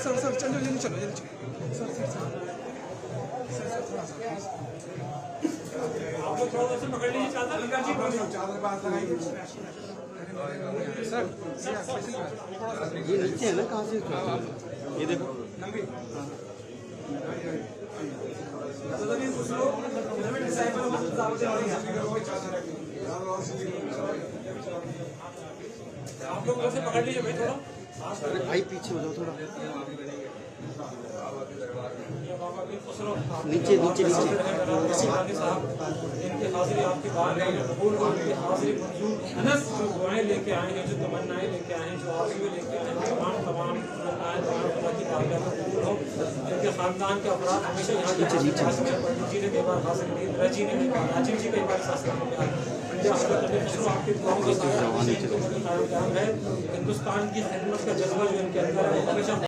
Sir sir चलो जल्दी चलो जल्दी चलो सर सर सर सर थोड़ा सा आप लोग थोड़ा सा पकड़ लीजिए चादर चादर बात लगाइए सर ये नीचे है ना, कहाँ से ये देखो लंबी आप लोग वैसे पकड़ लीजिए भाई थोड़ा। अरे भाई पीछे हो जाओ थोड़ा, नीचे नीचे नीचे साहब इनकी हाजिरी आपकी बात कबूल हो, इनकी हाजिरी मंजूर, जो दुआएं लेके आए हैं, जो तमन्नाएं लेके आए हैं, जो आरज़ू लेके आए हैं, तमाम तमन्नाएं खुदा की बारगाह में कबूल हो। इनके खानदान के अफराद हमेशा यहाँ के पंडित जी ने कई बार हाजिर की, रजी ने भी कहा, राजीव जी कई बार साथ आपकी दुआओं का है। हिंदुस्तान की खिदमत का जज्बा जो इनके अंदर है हमेशा